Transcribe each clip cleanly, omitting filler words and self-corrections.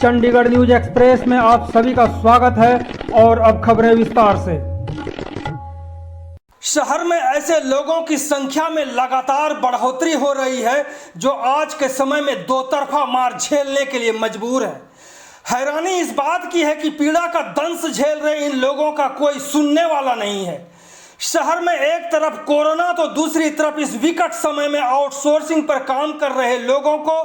Chandigarh news express में आप सभी का स्वागत है और अब खबरें विस्तार से। शहर में ऐसे लोगों की संख्या में लगातार बढ़ोतरी हो रही है जो आज के समय में दो तरफा मार झेलने के लिए मजबूर है। हैरानी इस बात की है कि पीड़ा का दंश झेल रहे इन लोगों का कोई सुनने वाला नहीं है। शहर में एक तरफ कोरोना तो दूसरी तरफ इस विकट समय में आउटसोर्सिंग पर काम कर रहे लोगों को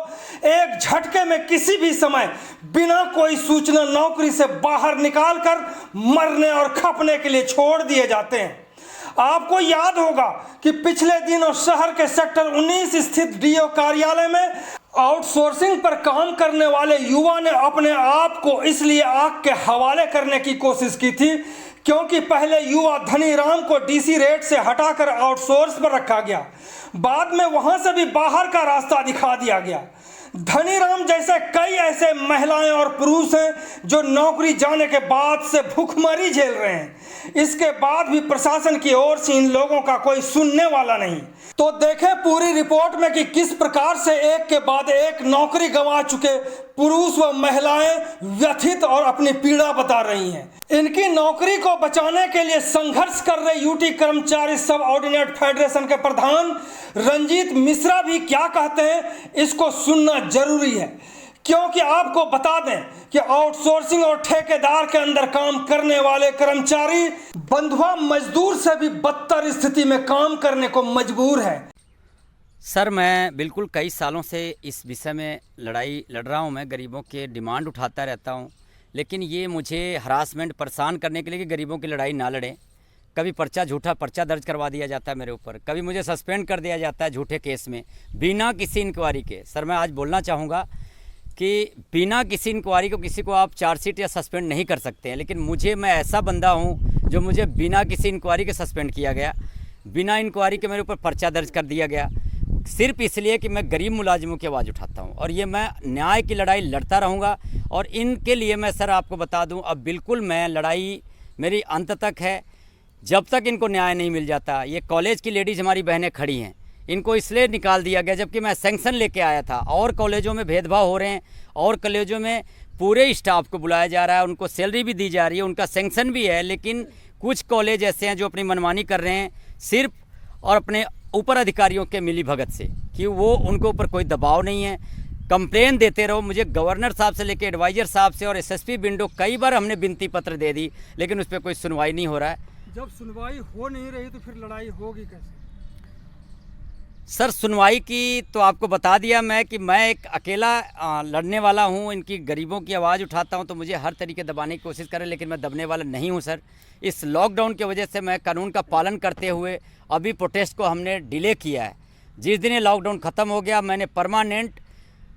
एक झटके में किसी भी समय बिना कोई सूचना नौकरी से बाहर निकालकर मरने और खपने के लिए छोड़ दिए जाते हैं। आपको याद होगा कि पिछले दिनों शहर के सेक्टर 19 स्थित डीओ कार्यालय में आउटसोर्सिंग पर काम करने वाले युवा ने अपने आप को इसलिए आग के हवाले करने की कोशिश की थी क्योंकि पहले युवा धनीराम को डीसी रेट से हटाकर आउटसोर्स पर रखा गया, बाद में वहां से भी बाहर का रास्ता दिखा दिया गया। धनीराम जैसे कई ऐसे महिलाएं और पुरुष हैं जो नौकरी जाने के बाद से भूखमरी झेल रहे हैं। इसके बाद भी प्रशासन की ओर से इन लोगों का कोई सुनने वाला नहीं। तो देखें पूरी रिपोर्ट में कि किस प्रकार से एक के बाद एक नौकरी गंवा चुके पुरुष व महिलाएं व्यथित और अपनी पीड़ा बता रही हैं। इनकी नौकरी को बचाने के लिए संघर्ष कर रहे यूटी कर्मचारी सब ऑर्डिनेट फेडरेशन के प्रधान रंजीत मिश्रा भी क्या कहते हैं, इसको सुनना जरूरी है। क्योंकि आपको बता दें कि आउटसोर्सिंग और ठेकेदार के अंदर काम करने वाले कर्मचारी बंधुआ मजदूर से भी बदतर स्थिति में काम करने को मजबूर है। सर, मैं बिल्कुल कई सालों से इस विषय में लड़ाई लड़ रहा हूं। मैं गरीबों के डिमांड उठाता रहता हूं, लेकिन ये मुझे हरासमेंट परेशान करने के लिए कि गरीबों की लड़ाई ना लड़ें। कभी झूठा पर्चा दर्ज करवा दिया जाता है मेरे ऊपर, कभी मुझे सस्पेंड कर दिया जाता है झूठे केस में बिना किसी इंक्वायरी के। सर, मैं आज बोलना चाहूँगा कि बिना किसी इंक्वायरी को किसी को आप चार्जशीट या सस्पेंड नहीं कर सकते हैं, लेकिन मैं ऐसा बंदा हूं जो मुझे बिना किसी इंक्वायरी के सस्पेंड किया गया, बिना इंक्वायरी के मेरे ऊपर पर्चा दर्ज कर दिया गया, सिर्फ इसलिए कि मैं गरीब मुलाजिमों की आवाज़ उठाता हूं। और ये मैं न्याय की लड़ाई लड़ता रहूँगा। और इनके लिए मैं सर आपको बता दूँ, अब बिल्कुल मैं लड़ाई मेरी अंत तक है जब तक इनको न्याय नहीं मिल जाता। ये कॉलेज की लेडीज़ हमारी बहनें खड़ी हैं, इनको इसलिए निकाल दिया गया जबकि मैं सैंक्शन लेके आया था। और कॉलेजों में भेदभाव हो रहे हैं और कॉलेजों में पूरे स्टाफ को बुलाया जा रहा है, उनको सैलरी भी दी जा रही है, उनका सैंक्शन भी है, लेकिन कुछ कॉलेज ऐसे हैं जो अपनी मनमानी कर रहे हैं सिर्फ और अपने ऊपर अधिकारियों के मिली भगत से, कि वो उनके ऊपर कोई दबाव नहीं है। कंप्लेन देते रहो। मुझे गवर्नर साहब से लेकर एडवाइज़र साहब से और एसएसपी विंडो कई बार हमने विनती पत्र दे दी, लेकिन उस पर कोई सुनवाई नहीं हो रहा है। जब सुनवाई हो नहीं रही तो फिर लड़ाई होगी कैसे? सर, सुनवाई की तो आपको बता दिया मैं कि मैं एक अकेला लड़ने वाला हूं। इनकी गरीबों की आवाज़ उठाता हूं तो मुझे हर तरीके दबाने की कोशिश करें, लेकिन मैं दबने वाला नहीं हूं सर। इस लॉकडाउन की वजह से मैं कानून का पालन करते हुए अभी प्रोटेस्ट को हमने डिले किया है। जिस दिन ये लॉकडाउन ख़त्म हो गया, मैंने परमानेंट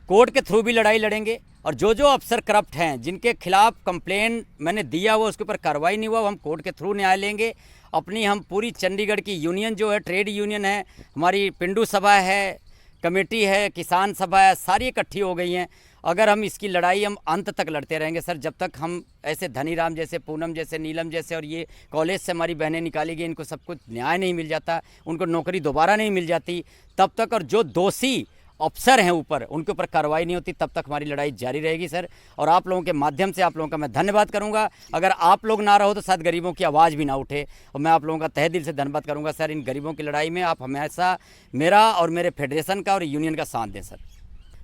कोर्ट के थ्रू भी लड़ाई लड़ेंगे। और जो अफसर करप्ट हैं, जिनके खिलाफ कंप्लेन मैंने दिया हुआ उसके ऊपर कार्रवाई नहीं हुआ, हम कोर्ट के थ्रू न्याय लेंगे। हम पूरी चंडीगढ़ की यूनियन जो है, ट्रेड यूनियन है, हमारी पिंडू सभा है, कमेटी है, किसान सभा है, सारी इकट्ठी हो गई हैं। अगर हम इसकी लड़ाई हम अंत तक लड़ते रहेंगे सर, जब तक हम ऐसे धनीराम जैसे, पूनम जैसे, नीलम जैसे और ये कॉलेज से हमारी बहनें निकाली गई, इनको सब कुछ न्याय नहीं मिल जाता, उनको नौकरी दोबारा नहीं मिल जाती तब तक, और जो दोषी अफसर हैं ऊपर उनके ऊपर कार्रवाई नहीं होती तब तक हमारी लड़ाई जारी रहेगी सर। और आप लोगों के माध्यम से आप लोगों का मैं धन्यवाद करूंगा। अगर आप लोग ना रहो तो शायद गरीबों की आवाज़ भी ना उठे, और मैं आप लोगों का तहे दिल से धन्यवाद करूंगा सर। इन गरीबों की लड़ाई में आप हमेशा मेरा और मेरे फेडरेशन का और यूनियन का साथ दें सर।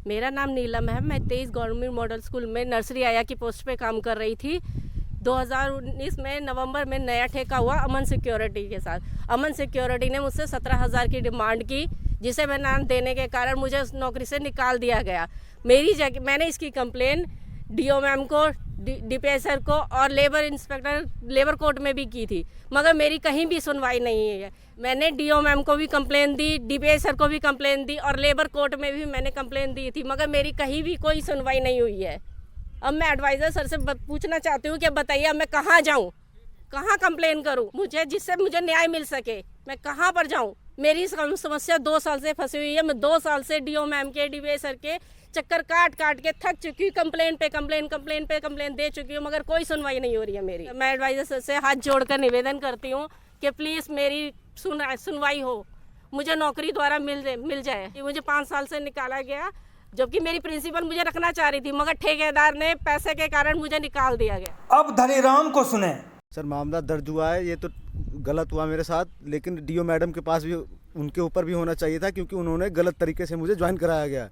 मेरा नाम नीलम है। मैं 23 गवर्नमेंट मॉडल स्कूल में नर्सरी आया की पोस्ट पे काम कर रही थी। 2019 में नवंबर में नया ठेका हुआ अमन सिक्योरिटी के साथ। अमन सिक्योरिटी ने मुझसे 17,000 की डिमांड की, जिसे मैं ना देने के कारण मुझे उस नौकरी से निकाल दिया गया। मैंने इसकी कंप्लेन डीओ मैम को, डीपीआई सर को और लेबर इंस्पेक्टर लेबर कोर्ट में भी की थी, मगर मेरी कहीं भी सुनवाई नहीं है। मैंने डीओ मैम को भी कंप्लेन दी, डीपीआई सर को भी कंप्लेन दी और लेबर कोर्ट में भी मैंने कंप्लेन दी थी, मगर मेरी कहीं भी कोई सुनवाई नहीं हुई है। अब मैं एडवाइज़र सर से पूछना चाहती हूँ कि बताइए अब मैं कहाँ जाऊँ, कहाँ कंप्लेन करूँ, जिससे मुझे न्याय मिल सके। मैं कहाँ पर जाऊँ? मेरी समस्या 2 साल से फंसी हुई है। मैं 2 साल से डीओ मैम के, डीपीआई सर के चक्कर काट के थक चुकी हूँ। कंप्लेन पे कंप्लेन दे चुकी हूँ, मगर कोई सुनवाई नहीं हो रही है मेरी। मैं एडवाइज़र सर से हाथ जोड़कर निवेदन करती हूँ कि प्लीज़ मेरी सुनवाई हो, मुझे नौकरी द्वारा मिल जाए। मुझे 5 साल से निकाला गया जबकि मेरी प्रिंसिपल मुझे रखना चाह रही थी, मगर ठेकेदार ने पैसे के कारण मुझे निकाल दिया गया। अब धनीराम को सुने। सर मामला दर्ज हुआ है, ये तो गलत हुआ मेरे साथ, लेकिन डीओ मैडम के पास भी उनके ऊपर भी होना चाहिए था, क्योंकि उन्होंने गलत तरीके से मुझे ज्वाइन कराया गया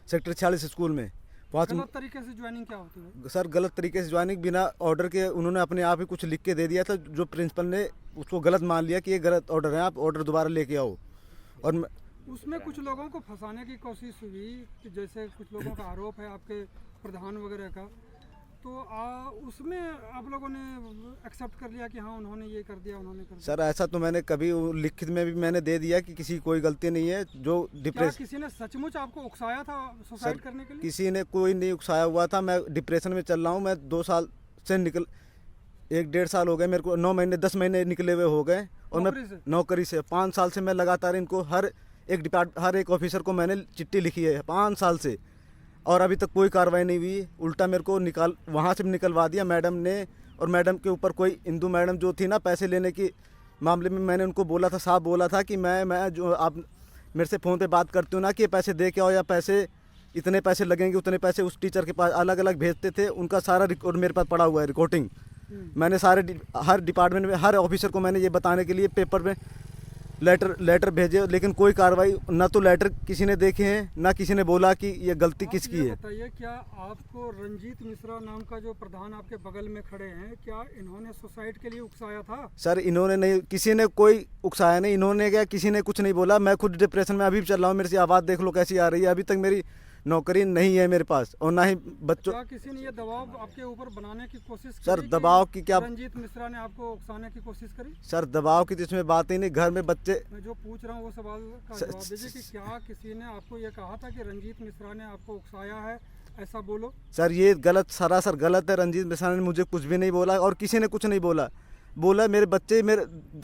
सेक्टर 46 स्कूल में। गलत तरीके से ज्वाइनिंग क्या होती है? सर गलत तरीके से ज्वाइनिंग बिना ऑर्डर के उन्होंने अपने आप ही कुछ लिख के दे दिया था, जो प्रिंसिपल ने उसको गलत मान लिया कि ये गलत ऑर्डर है, आप ऑर्डर दोबारा लेके आओ। और उसमें कुछ लोगों को फंसाने की कोशिश हुई कि जैसे कुछ लोगों का आरोप है आपके प्रधान वगैरह का, तो उसमें आप लोगों ने एक्सेप्ट कर लिया कि हाँ उन्होंने ये कर दिया, उन्होंने कर दिया। सर ऐसा तो मैंने कभी लिखित में भी मैंने दे दिया कि किसी कोई गलती नहीं है। जो डिप्रेशन, किसी ने सचमुच आपको उकसाया था सुसाइड करने के लिए? किसी ने कोई नहीं उकसाया हुआ था। मैं डिप्रेशन में चल रहा हूँ। मैं 2 साल से 1-1.5 साल हो गए मेरे को, 9 महीने 10 महीने निकले हुए हो गए। और मैं नौकरी से 5 साल से मैं लगातार इनको हर एक ऑफिसर को मैंने चिट्ठी लिखी है 5 साल से, और अभी तक कोई कार्रवाई नहीं हुई। उल्टा मेरे को वहाँ से निकलवा दिया मैडम ने। और मैडम के ऊपर कोई इंदू मैडम जो थी ना, पैसे लेने की मामले में मैंने उनको बोला था, साफ बोला था कि मैं जो आप मेरे से फ़ोन पे बात करते हो ना कि ये पैसे दे के आओ या पैसे इतने पैसे लगेंगे उतने पैसे, उस टीचर के पास अलग अलग भेजते थे। उनका सारा रिकॉर्ड मेरे पास पड़ा हुआ है, रिकॉर्डिंग। मैंने हर डिपार्टमेंट में हर ऑफिसर को मैंने ये बताने के लिए पेपर में लेटर भेजे, लेकिन कोई कार्रवाई ना तो लेटर किसी ने देखे हैं ना किसी ने बोला कि ये गलती किसकी है। बताइए, क्या आपको रंजीत मिश्रा नाम का जो प्रधान आपके बगल में खड़े हैं, क्या इन्होंने सुसाइड के लिए उकसाया था? सर इन्होंने नहीं, किसी ने कोई उकसाया नहीं। इन्होंने क्या, किसी ने कुछ नहीं बोला। मैं खुद डिप्रेशन में अभी भी चल रहा हूँ। मेरे से आवाज़ देख लो कैसी आ रही है। अभी तक मेरी नौकरी नहीं है मेरे पास, और ना ही बच्चों। क्या किसी ने ये दबाव आपके ऊपर बनाने की कोशिश की? सर दबाव की क्या, रंजीत मिश्रा ने आपको उकसाने की कोशिश करी? सर दबाव की तो इसमें बात ही नहीं। घर में बच्चे, मैं जो पूछ रहा हूँ वो सवाल का जवाब दीजिए कि क्या किसी ने आपको ये कहा था कि रंजीत मिश्रा ने आपको उकसाया है, ऐसा बोलो? सर ये गलत, सरासर गलत है। रंजीत मिश्रा ने मुझे कुछ भी नहीं बोला और किसी ने कुछ नहीं बोला मेरे बच्चे,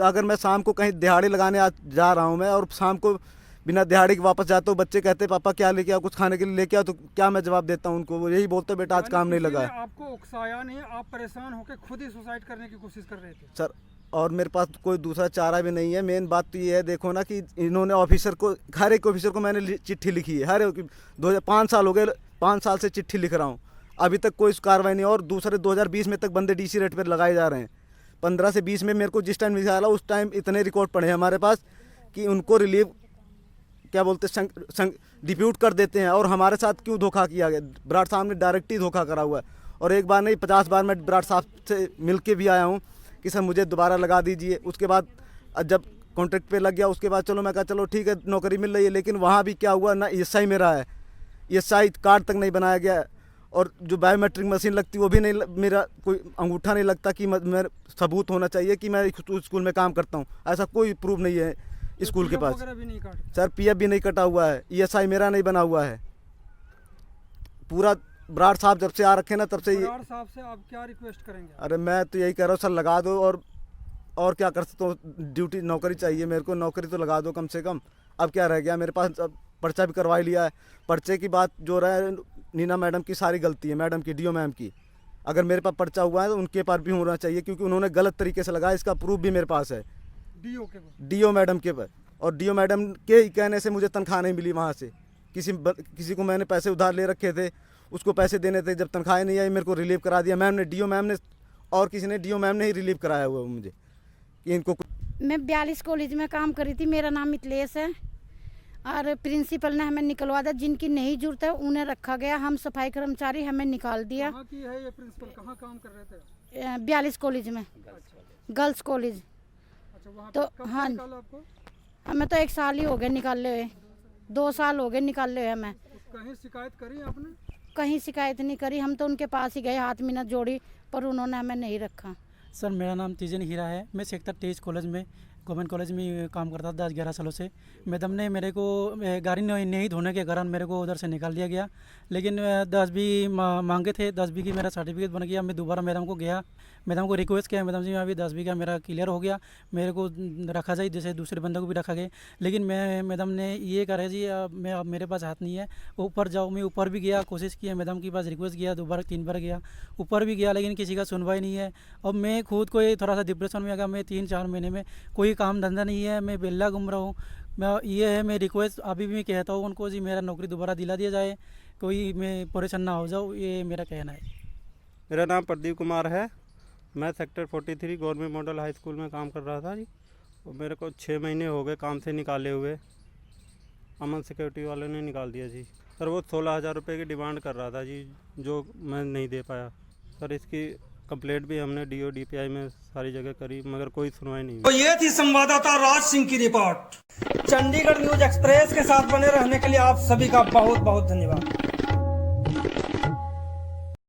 अगर मैं शाम को कहीं दिहाड़ी लगाने जा रहा हूँ मैं, और शाम को बिना दिहाड़ी के वापस जाता हूँ, बच्चे कहते पापा क्या लेके आओ, कुछ खाने के लिए लेके आओ, तो क्या मैं जवाब देता हूँ उनको? वो यही बोलते बेटा आज काम नहीं लगा है। आपको उकसाया नहीं, आप परेशान होकर खुद ही सुसाइड करने की कोशिश कर रहे थे? सर और मेरे पास कोई दूसरा चारा भी नहीं है। मेन बात तो ये है, देखो ना कि इन्होंने ऑफिसर को, हर एक ऑफिसर को मैंने चिट्ठी लिखी है। हर 5 साल हो गए, 5 साल से चिट्ठी लिख रहा हूँ, अभी तक कोई कार्रवाई नहीं। और दूसरे 2020 में तक बंदे DC रेट पर लगाए जा रहे हैं। 15 से 20 में मेरे को जिस टाइम निकाला उस टाइम इतने रिकॉर्ड पड़े हैं हमारे पास कि उनको रिलीव क्या बोलते डिप्यूट कर देते हैं। और हमारे साथ क्यों धोखा किया गया? बराड़ साहब ने डायरेक्ट ही धोखा करा हुआ है। और एक बार नहीं 50 बार मैं बराड़ साहब से मिल के भी आया हूँ कि सर मुझे दोबारा लगा दीजिए। उसके बाद जब कॉन्ट्रैक्ट पे लग गया उसके बाद चलो मैं कहा चलो ठीक है नौकरी मिल रही है। लेकिन वहाँ भी क्या हुआ ना, ESI मेरा है, ESI कार्ड तक नहीं बनाया गया। और जो बायोमेट्रिक मशीन लगती वो भी नहीं, मेरा कोई अंगूठा नहीं लगता कि मैं सबूत होना चाहिए कि मैं स्कूल में काम करता हूँ। ऐसा कोई प्रूफ नहीं है स्कूल के पास। सर PF भी नहीं कटा हुआ है, ESI मेरा नहीं बना हुआ है। पूरा बराड़ साहब जब से आ रखे ना तब से। बराड़ साहब से आप क्या रिक्वेस्ट करेंगे? अरे मैं तो यही कह रहा हूँ सर लगा दो, और क्या कर सकता हूँ, ड्यूटी नौकरी चाहिए मेरे को, नौकरी तो लगा दो कम से कम। अब क्या रह गया मेरे पास? पर्चा भी करवा लिया है। पर्चे की बात जो रहा है, नीना मैडम की सारी गलती है, मैडम की, DO मैम की। अगर मेरे पास पर्चा हुआ है तो उनके पास भी होना चाहिए, क्योंकि उन्होंने गलत तरीके से लगाया। इसका प्रूफ भी मेरे पास है DO मैडम के पर। और DO मैडम के कहने से मुझे तनख्वाह नहीं मिली वहाँ से। किसी को मैंने पैसे उधार ले रखे थे, उसको पैसे देने थे, जब तनख्वाह नहीं आई मेरे को रिलीव करा दिया मैम ने, DO मैम ने, और किसी ने, DO मैम ने ही रिलीव कराया हुआ मुझे कि इनको। मैं 42 कॉलेज में काम करी थी, मेरा नाम मिथिलेश है। और प्रिंसिपल ने हमें निकलवा दिया, जिनकी नहीं जरूरत है उन्हें रखा गया। हम सफाई कर्मचारी, हमें निकाल दिया। कहाँ की है ये प्रिंसिपल, कहाँ काम कर रहे थे? 42 कॉलेज में, गर्ल्स कॉलेज। तो हाँ, हमें तो 1 साल ही हो गए निकाले हुए, 2 साल हो गए निकाले हुए हमें। कहीं शिकायत करी आपने? कहीं शिकायत नहीं करी, हम तो उनके पास ही गए, हाथ मिन्नत जोड़ी, पर उन्होंने हमें नहीं रखा। सर मेरा नाम तीजन हीरा है। मैं सेक्टर 23 कॉलेज में, गवर्नमेंट कॉलेज में काम करता था 10-11 सालों से। मैडम ने मेरे को गाड़ी नहीं धोने के कारण मेरे को उधर से निकाल दिया गया। लेकिन 10B मांगे थे, 10B की मेरा सर्टिफिकेट बन गया। मैं दोबारा मैडम को गया, मैडम को रिक्वेस्ट किया, मैडम जी मैं अभी 10B का मेरा क्लियर हो गया, मेरे को रखा जाए जैसे दूसरे बंदों को भी रखा गया। लेकिन मैडम ने ये कहा जी मैं अब मेरे पास हाथ नहीं है, ऊपर जाओ। मैं ऊपर भी गया, कोशिश की, मैडम के पास रिक्वेस्ट किया, 2 बार 3 बार गया, ऊपर भी गया, लेकिन किसी का सुनवाई नहीं है। अब मैं खुद को थोड़ा सा डिप्रेशन में आ गया। मैं 3-4 महीने में कोई काम धंधा नहीं है, मैं बेल्ला घूम रहा हूँ, मैं ये है मैं रिक्वेस्ट अभी भी कहता हूँ उनको जी मेरा नौकरी दोबारा दिला दिया जाए, कोई मैं परेशान ना हो जाऊँ, ये मेरा कहना है। मेरा नाम प्रदीप कुमार है। मैं sector 43 government model high school में काम कर रहा था जी। और मेरे को 6 महीने हो गए काम से निकाले हुए। अमन सिक्योरिटी वालों ने निकाल दिया जी। सर वो 16,000 रुपये की डिमांड कर रहा था जी, जो मैं नहीं दे पाया। सर इसकी कंप्लेंट भी हमने DO DPI में सारी जगह करी, मगर कोई सुनवाई नहीं तो हुई। ये थी संवाददाता राज सिंह की रिपोर्ट। चंडीगढ़ न्यूज एक्सप्रेस के साथ बने रहने के लिए आप सभी का बहुत बहुत धन्यवाद।